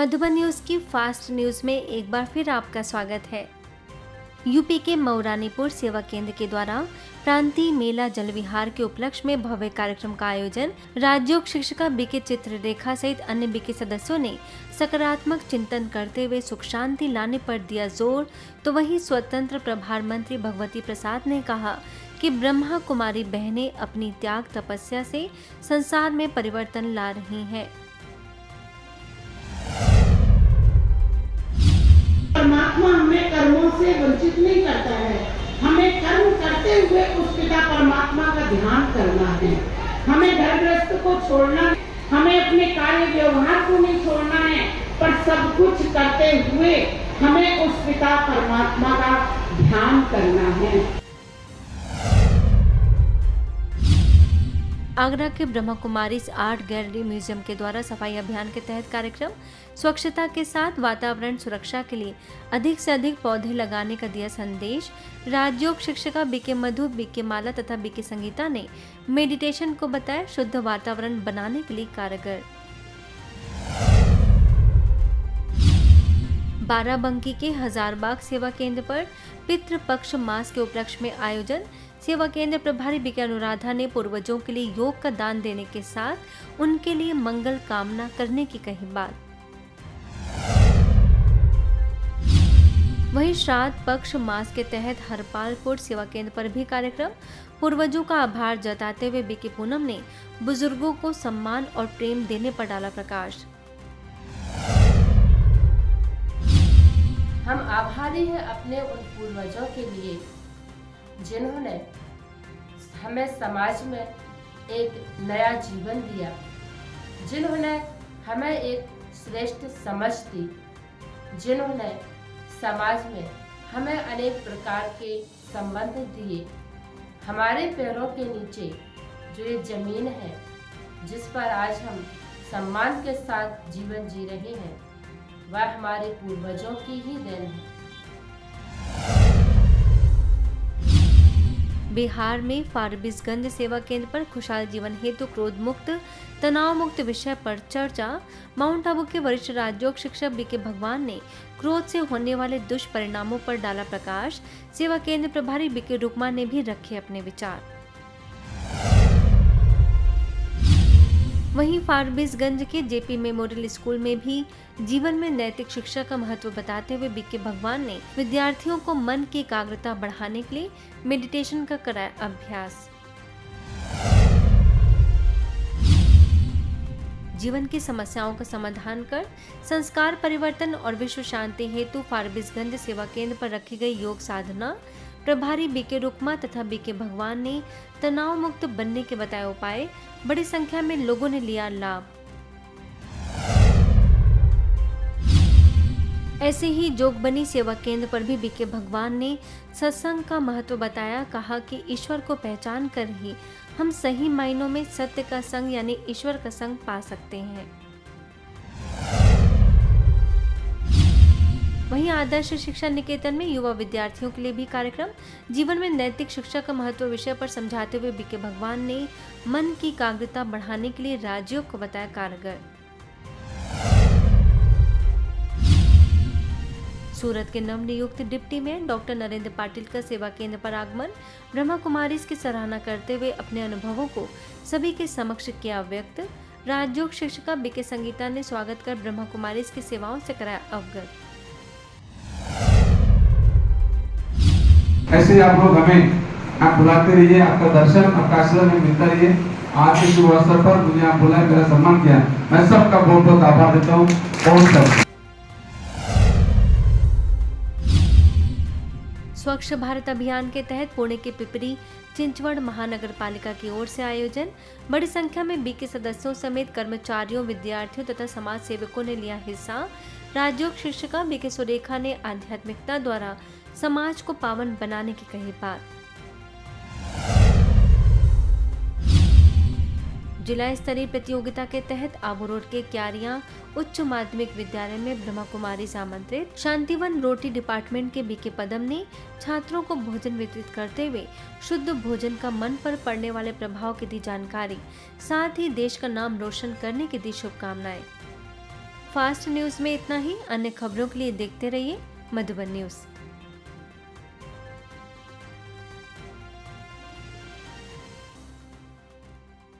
Madhuban news की fast news में एक बार फिर आपका स्वागत है। यूपी के मऊरानीपुर सेवा केंद्र के द्वारा प्रांतीय मेला जल विहार के उपलक्ष्य में भव्य कार्यक्रम का आयोजन राज्योग शिक्षिका बीके चित्ररेखा सहित अन्य बीके सदस्यों ने सकारात्मक चिंतन करते हुए सुख शांति लाने पर दिया जोर। तो वहीं स्वतंत्र प्रभार मंत्री भगवती प्रसाद ने कहा कि ब्रह्मा कुमारी बहनें अपनी त्याग तपस्या से संसार में परिवर्तन ला रही हैं। परमात्मा हमें कर्मों से वंचित नहीं करता है। हमें कर्म करते हुए उस पिता परमात्मा का ध्यान करना है। हमें घर गृहस्थ को छोड़ना है, हमें अपने कार्य व्यवहार को नहीं छोड़ना है, पर सब कुछ करते हुए हमें उस पिता परमात्मा का ध्यान करना है। आगरा के Brahma Kumaris art gallery museum के द्वारा सफाई अभियान के तहत कार्यक्रम स्वच्छता के साथ वातावरण सुरक्षा के लिए अधिक से अधिक पौधे लगाने का दिया संदेश। राजयोग शिक्षिका बीके मधु, बीके माला तथा बीके संगीता ने मेडिटेशन को बताया शुद्ध वातावरण बनाने के लिए कारगर। बाराबंकी के हजारबाग सेवा केंद्र पर पितृपक्ष मास के उपलक्ष्य में आयोजन। सेवा केंद्र प्रभारी बीके अनुराधा ने पूर्वजों के लिए योग का दान देने के साथ उनके लिए मंगल कामना करने की कही बात। वहीं श्राद्ध पक्ष मास के तहत हरपालपुर सेवा केंद्र पर भी कार्यक्रम। पूर्वजों का आभार जताते हुए बीके पूनम ने बुजुर्गों को सम्मान और प्रेम देने पर डाला प्रकाश। हम आभारी हैं अपने उन पूर्वजों के लिए जिन्होंने हमें समाज में एक नया जीवन दिया, जिन्होंने हमें एक श्रेष्ठ समझ दी, जिन्होंने समाज में हमें अनेक प्रकार के संबंध दिए। हमारे पैरों के नीचे जो ये जमीन है जिस पर आज हम सम्मान के साथ जीवन जी रहे हैं, वह हमारे पूर्वजों की ही देन है। बिहार में फारबिसगंज सेवा केंद्र पर खुशहाल जीवन हेतु क्रोध मुक्त तनाव मुक्त विषय पर चर्चा। माउंट आबू के वरिष्ठ राजयोग शिक्षक बीके भगवान ने क्रोध से होने वाले दुष्परिणामों पर डाला प्रकाश। सेवा केंद्र प्रभारी बीके रुकमा ने भी रखे अपने विचार। वहीं फारबिसगंज के जेपी मेमोरियल स्कूल में भी जीवन में नैतिक शिक्षा का महत्व बताते हुए बीके भगवान ने विद्यार्थियों को मन की एकाग्रता बढ़ाने के लिए मेडिटेशन का कराया अभ्यास। जीवन की समस्याओं का समाधान कर संस्कार परिवर्तन और विश्व शांति हेतु फारबिसगंज सेवा केंद्र पर रखी गई योग साधना। प्रभारी बीके रुकमा तथा बीके भगवान ने तनाव मुक्त बनने के बताए उपाय। बड़ी संख्या में लोगों ने लिया लाभ। ऐसे ही जोगबनी सेवा केंद्र पर भी बीके भगवान ने सत्संग का महत्व बताया। कहा कि ईश्वर को पहचान कर ही हम सही मायनों में सत्य का संग यानी ईश्वर का संग पा सकते हैं। वहीं आदर्श शिक्षा निकेतन में युवा विद्यार्थियों के लिए भी कार्यक्रम। जीवन में नैतिक शिक्षा का महत्व विषय पर समझाते हुए बीके भगवान ने मन की एकाग्रता बढ़ाने के लिए राजयोग को बताया कारगर। सूरत के नवनियुक्त deputy mayor doctor Narendra Patil का सेवा केंद्र पर आगमन। ब्रह्मा कुमारीज की सराहना करते हुए अपने अनुभवों को सभी के समक्ष किया व्यक्त। राजयोग शिक्षिका बीके संगीता ने स्वागत कर ब्रह्मा कुमारीज की सेवाओं से कराया अवगत। ऐसे आप लोग हमें आप बुलाते रहिए, आपका दर्शन आपका आशीर्वाद हमें मिलता रहिए। आज के शुभ अवसर पर मुझे आप बुलाए, मेरा सम्मान किया, मैं सबका बहुत बहुत आभार देता हूँ। बहुत स्वच्छ भारत अभियान के तहत पुणे के पिपरी चिंचवड़ महानगर पालिका की ओर से आयोजन। बड़ी संख्या में बीके सदस्यों समेत कर्मचारियों, विद्यार्थियों तथा समाज सेवकों ने लिया हिस्सा। राजयोग शिक्षिका बीके सुरेखा ने आध्यात्मिकता द्वारा समाज को पावन बनाने की कही बात। जिला स्तरीय प्रतियोगिता के तहत आबू रोड के क्यारियां उच्च माध्यमिक विद्यालय में ब्रह्मा कुमारीज आमंत्रित। शांतिवन रोटी डिपार्टमेंट के बीके पदम ने छात्रों को भोजन वितरित करते हुए शुद्ध भोजन का मन पर पड़ने वाले प्रभाव की दी जानकारी, साथ ही देश का नाम रोशन करने की दी शुभकामनाएं। फास्ट न्यूज में इतना ही। अन्य खबरों के लिए देखते रहिए मधुबन न्यूज।